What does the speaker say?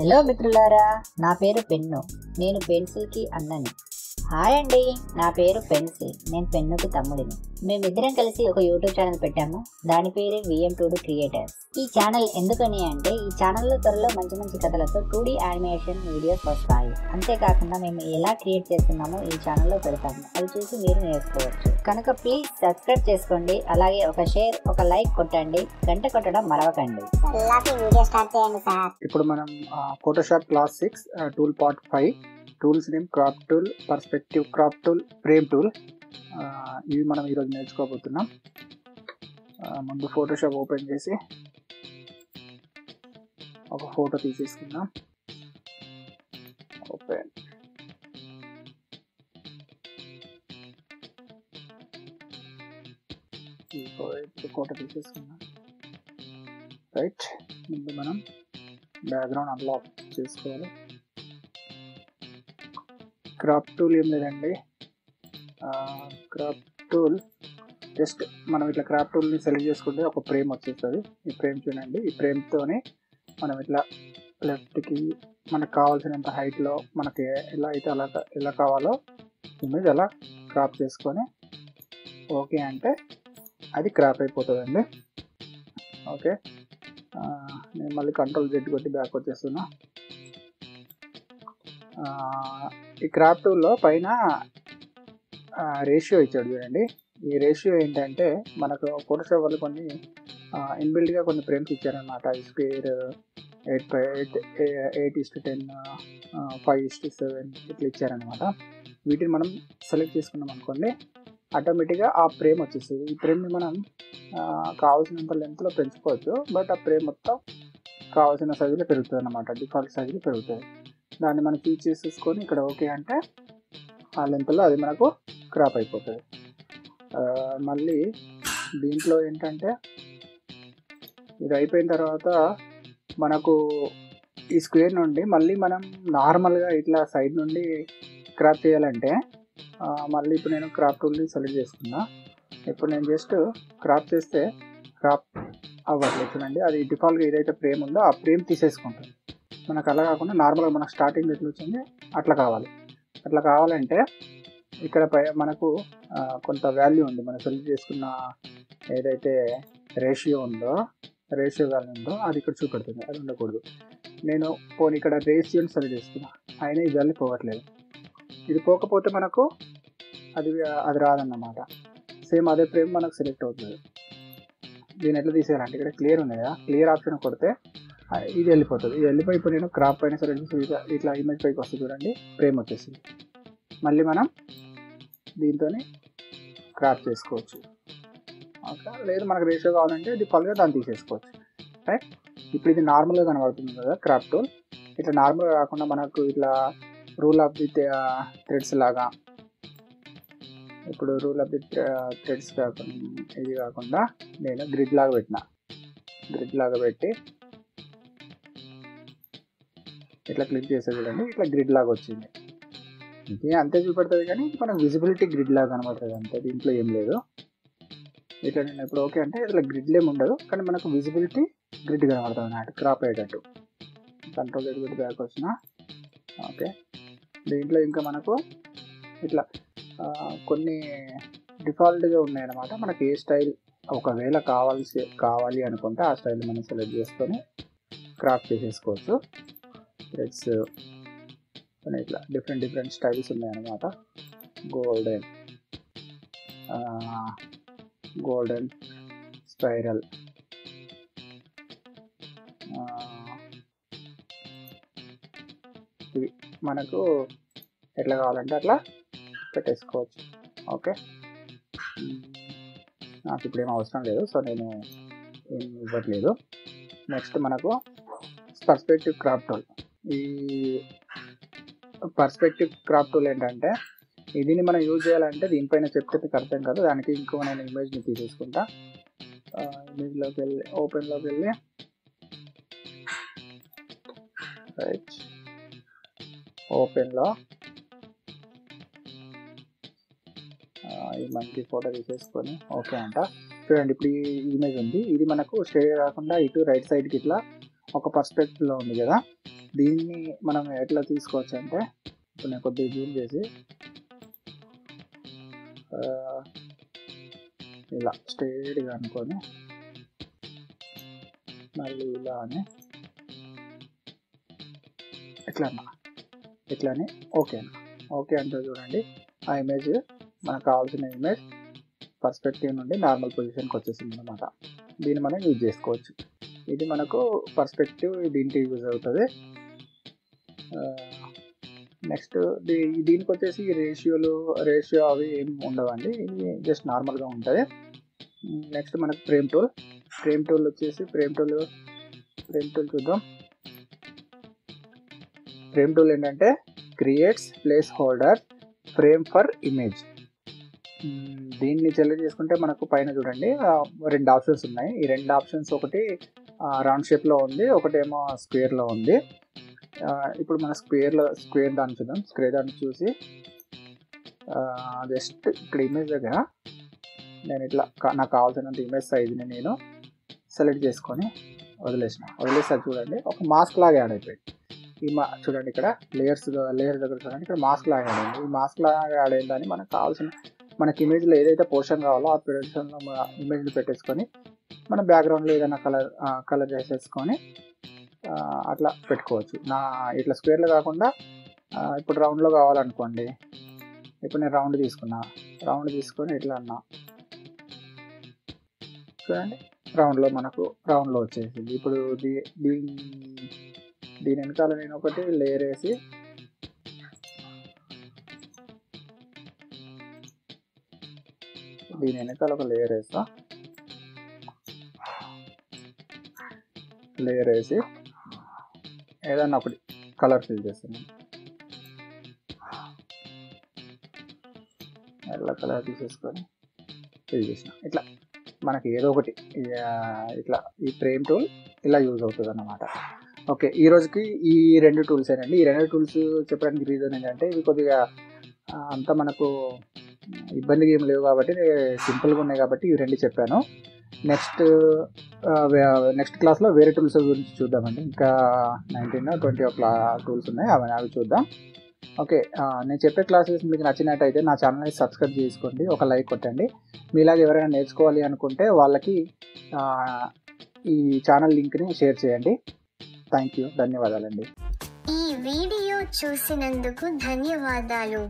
Hello మిత్రులారా, నా పేరు పెన్ను. నేను పెన్సిల్కి అన్నని. హాయ్ అండి, నా పేరు పెన్సిల్. నేను పెన్నుకి తమ్ముడిని. మేమిద్దరం కలిసి ఒక యూట్యూబ్ ఛానల్ పెట్టాము. దాని పేరే VM2D క్రియేటర్స్. ఈ ఛానల్ ఎందుకని అంటే, ఈ ఛానల్లో త్వరలో మంచి మంచి కథలతో 2D యానిమేషన్ వీడియోస్ వస్తాయి. అంతేకాకుండా మేము ఎలా క్రియేట్ చేస్తున్నామో ఈ ఛానల్లో పెడతాము. అవి చూసి మీరు నేర్చుకోవచ్చు. కనుక ప్లీజ్ సబ్స్క్రైబ్ చేసుకోండి. అలాగే ఒక షేర్, ఒక లైక్ కొట్టండి. గంట కొట్టడం మరవకండి. ఇప్పుడు మనం Photoshop class 6 tool part 5 tools name crop tool, perspective crop tool, frame tool. ఇవి మనం ఈరోజు నేర్చుకోబోతున్నాం. ముందు ఫోటోషాప్ ఓపెన్ చేసి ఒక ఫోటో తీసేసుకుందాం. ఓపెన్. ఫోటో తీసేసుకుందాం. రైట్, ముందు మనం బ్యాక్గ్రౌండ్ అన్లాక్ చేసుకోవాలి. క్రాప్ టూల్ ఏం లేదండి, క్రాప్ టూల్ జస్ట్ మనం ఇట్లా క్రాప్ టూల్ని సెలెక్ట్ చేసుకుంటే ఒక ఫ్రేమ్ వచ్చేస్తుంది. ఈ ఫ్రేమ్ చూడండి, ఈ ఫ్రేమ్తోనే మనం ఇట్లా లెఫ్ట్కి మనకు కావాల్సినంత హైట్లో మనకి ఎలా అయితే ఎలా కావాలో ఇమేజ్ అలా క్రాప్ చేసుకొని ఓకే అంటే అది క్రాప్ అయిపోతుందండి. ఓకే, నేను మళ్ళీ Ctrl+Z కొట్టి బ్యాక్ వచ్చేస్తున్నా. ఈ క్రాప్ టూల్లో పైన రేషియో ఇచ్చాడు చూడండి. ఈ రేషియో ఏంటంటే, మనకు ఫోటోషాప్ వాళ్ళు కొన్ని ఇన్బిల్డ్గా కొన్ని ఫ్రేమ్స్ ఇచ్చారనమాట. స్క్వేర్ 8:10, 5:7 ఇట్లా ఇచ్చారనమాట. వీటిని మనం సెలెక్ట్ చేసుకున్నాం అనుకోండి, ఆటోమేటిక్గా ఆ ఫ్రేమ్ వచ్చేస్తుంది. ఈ ఫ్రేమ్ని మనం కావాల్సినంత లెంత్లో పెంచుకోవచ్చు, బట్ ఆ ఫ్రేమ్ మొత్తం కావాల్సిన సైజులో పెరుగుతుంది అన్నమాట. డిఫాల్ట్ సైజులో పెరుగుతుంది. దాన్ని మనం ఫీచ్ చేసేసుకొని ఇక్కడ ఓకే అంటే ఆ లెంత్లో అది మనకు క్రాప్ అయిపోతుంది. మళ్ళీ దీంట్లో ఏంటంటే, ఇది అయిపోయిన తర్వాత మనకు ఈ స్క్వేర్ నుండి మళ్ళీ మనం నార్మల్గా ఇట్లా సైడ్ నుండి క్రాప్ చేయాలంటే మళ్ళీ ఇప్పుడు నేను క్రాప్ టూల్ని సెలెక్ట్ చేసుకున్నా. ఇప్పుడు నేను జస్ట్ క్రాప్ చేస్తే క్రాప్ అవ్వట్లేదు చూడండి. అది డిఫాల్ట్గా ఏదైతే ఫ్రేమ్ ఉందో ఆ ఫ్రేమ్ తీసేసుకుంటుంది. మనకు అలా కాకుండా నార్మల్గా మనకు స్టార్టింగ్ ఎట్లా వచ్చింది అట్లా కావాలి. అట్లా కావాలంటే ఇక్కడ మనకు కొంత వాల్యూ ఉంది. మనం సెలెక్ట్ చేసుకున్న ఏదైతే రేషియో వాల్యూ ఉందో అది ఇక్కడ చూపెడుతుంది. అది ఉండకూడదు. నేను పోనీ ఇక్కడ రేషియోని సెలెక్ట్ చేసుకున్నా, అయినా ఈ వాల్యూ పోవట్లేదు. ఇది పోకపోతే మనకు అది రాదన్నమాట. సేమ్ అదే ఫ్రేమ్ మనకు సెలెక్ట్ అవుతుంది. దీన్ని ఎట్లా తీసేయాలంటే, ఇక్కడ క్లియర్ ఉంది కదా, క్లియర్ ఆప్షన్ కొడితే ఇది వెళ్ళిపోతుంది. ఇది వెళ్ళిపోయి ఇప్పుడు నేను క్రాప్ పైన సెలెక్ట్ చేసి ఇట్లా ఇమేజ్ పైకి వస్తుంది చూడండి, ఫ్రేమ్ వచ్చేసింది. మళ్ళీ మనం దీంతో క్రాప్ చేసుకోవచ్చు. ఓకే, లేదు మనకు రేషియో కావాలంటే డిఫాల్ట్గా దాన్ని తీసేసుకోవచ్చు. రైట్, ఇప్పుడు ఇది నార్మల్గా కనబడుతుంది కదా క్రాప్ టూల్. ఇట్లా నార్మల్గా కాకుండా మనకు ఇట్లా రూల్ ఆఫ్ ది థ్రెడ్స్ లాగా, ఇప్పుడు రూల్ ఆఫ్ ది థ్రెడ్స్ కాకుండా ఇది కాకుండా నేను గ్రిడ్ లాగా పెట్టిన. గ్రిడ్ లాగా పెట్టి ఇట్లా క్లిక్ చేసే చూడండి, ఇట్లా గ్రిడ్ లాగా వచ్చింది. ఇది అంతే చూపెడుతుంది, కానీ మనకు విజిబిలిటీ గ్రిడ్ లాగా కనబడుతుంది అంతే. దీంట్లో ఏం లేదు. ఇట్లా నేను ఇప్పుడు ఓకే అంటే ఇట్లా గ్రిడ్లు ఏమి ఉండదు, కానీ మనకు విజిబిలిటీ గ్రిడ్ కనబడుతుంది అన్నట్టు, క్రాప్ అయ్యేటట్టు. Ctrl+Z బ్యాక్ వచ్చిన. ఓకే, దీంట్లో ఇంకా మనకు ఇట్లా కొన్ని డిఫాల్ట్గా ఉన్నాయన్నమాట. మనకి ఏ స్టైల్ ఒకవేళ కావాలి అనుకుంటే ఆ స్టైల్ మనం సెలెక్ట్ చేసుకొని క్రాప్ చేసేసుకోవచ్చు. థ్రెడ్స్ ఇట్లా డిఫరెంట్ స్టైల్స్ ఉన్నాయన్నమాట. గోల్డెన్ స్పైరల్, ఇవి మనకు ఎట్లా కావాలంటే అట్లా పెట్టేసుకోవచ్చు. ఓకే, నాకు ఇప్పుడు ఏం అవసరం లేదు, సో నేను ఏం ఇవ్వట్లేదు. నెక్స్ట్ మనకు పర్స్పెక్టివ్ క్రాప్ టూల్. ఈ పర్స్పెక్టివ్ క్రాప్ టూల్ ఏంటంటే, ఇదిని మనం యూజ్ చేయాలంటే దీనిపైన చెప్తే మీకు అర్థం కాదు. దానికి ఇంకో నేను ఇమేజ్ని తీసేసుకుంటా. ఇమేజ్లోకి వెళ్ళి ఓపెన్లోకి వెళ్ళి రైట్ ఓపెన్లో ఈ మంచి ఫోటో తీసేసుకొని ఓకే అంట. చూడండి, ఇప్పుడు ఈ ఇమేజ్ ఉంది, ఇది మనకు స్ట్రైట్ కాకుండా ఇటు రైట్ సైడ్కి ఇట్లా ఒక పర్స్పెక్టివ్లో ఉంది కదా. దీన్ని మనం ఎట్లా తీసుకోవచ్చు అంటే ఇప్పుడు నేను కొద్దిగా జూమ్ చేసి ఇలా స్ట్రైట్గా అనుకొని మళ్ళీ ఇలా అని ఇట్లానే ఓకే అంటే చూడండి ఆ ఇమేజ్ మనకు కావాల్సిన ఇమేజ్ పర్స్పెక్టివ్ నుండి నార్మల్ పొజిషన్కి వచ్చేసింది అనమాట. దీన్ని మనం యూజ్ చేసుకోవచ్చు. ఇది మనకు పర్స్పెక్టివ్ దీనికి యూజ్ అవుతుంది. నెక్స్ట్ దీనికి వచ్చేసి రేషియో అవి ఏం ఉండవండి, ఇది జస్ట్ నార్మల్గా ఉంటుంది. నెక్స్ట్ మనకు ఫ్రేమ్ టూల్ వచ్చేసి ఫ్రేమ్ టూల్ చూద్దాం. ఫ్రేమ్ టూల్ ఏంటంటే creates place holder frame for image. దీన్ని సెలెక్ట్ చేసుకుంటే మనకు పైన చూడండి 2 ఆప్షన్స్ ఉన్నాయి. ఈ 2 ఆప్షన్స్ ఒకటి రౌండ్ షేప్లో ఉంది, ఒకటేమో స్క్వేర్లో ఉంది. ఇప్పుడు మన స్క్వేర్ దాన్ని చూద్దాం. స్క్వేర్ దాన్ని చూసి జస్ట్ ఇక్కడ ఇమేజ్ దగ్గర నేను ఇట్లా నాకు కావాల్సినంత ఇమేజ్ సైజ్ని నేను సెలెక్ట్ చేసుకొని వదిలేసారి చూడండి ఒక మాస్క్ లాగా యాడ్ అయిపోయింది. చూడండి ఇక్కడ లేయర్స్ దగ్గర చూడండి ఇక్కడ మాస్క్ లాగా యాడ్ అయింది. ఈ మాస్క్ లాగా యాడ్ అయిందని మనకి ఇమేజ్లో ఏదైతే పోర్షన్ కావాలో ఆ పోర్షన్లో మన ఇమేజ్ని పెట్టేసుకొని మన బ్యాక్గ్రౌండ్లో ఏదైనా కలర్ చేసేసుకొని అట్లా పెట్టుకోవచ్చు. ఇట్లా స్క్వేర్లో కాకుండా ఇప్పుడు రౌండ్లో కావాలనుకోండి, ఇప్పుడు నేను రౌండ్ తీసుకొని ఇట్లా అన్నా చూడండి రౌండ్లో వచ్చేసింది. ఇప్పుడు దీని వెనకాల నేను ఒకటి లేయర్ వేసి దీని వెనకాల ఒక లేయర్ వేసి ఏదన్నా ఒకటి కలర్ ఫిల్ చేస్తాను. ఎల్ల కలర్ తీసేసుకొని ఫిల్ చేసిన ఇట్లా మనకి ఏదో ఒకటి ఇట్లా ఈ ఫ్రేమ్ టూల్ ఇలా యూజ్ అవుతుంది అన్నమాట. ఓకే, ఈ రోజుకి ఈ 2 టూల్స్ ఏనండి. ఈ 2 టూల్స్ చెప్పడానికి రీజన్ ఏంటంటే ఇవి కొద్దిగా అంతా మనకు ఇబ్బందిగా ఏం లేవు కాబట్టి సింపుల్గా ఉన్నాయి కాబట్టి ఇవి 2 చెప్పాను. నెక్స్ట్ క్లాస్లో వేరే టూల్స్ గురించి చూద్దామండి. ఇంకా 19 20 టూల్స్ ఉన్నాయి, అవి చూద్దాం. ఓకే, నేను చెప్పే క్లాసెస్ మీకు నచ్చినట్టయితే నా ఛానల్ని సబ్స్క్రైబ్ చేసుకోండి, ఒక లైక్ కొట్టండి. మీలాగా ఎవరైనా నేర్చుకోవాలి అనుకుంటే వాళ్ళకి ఈ ఛానల్ లింక్ని షేర్ చేయండి. థ్యాంక్ యూ, ధన్యవాదాలండి. ఈ వీడియో చూసినందుకు ధన్యవాదాలు.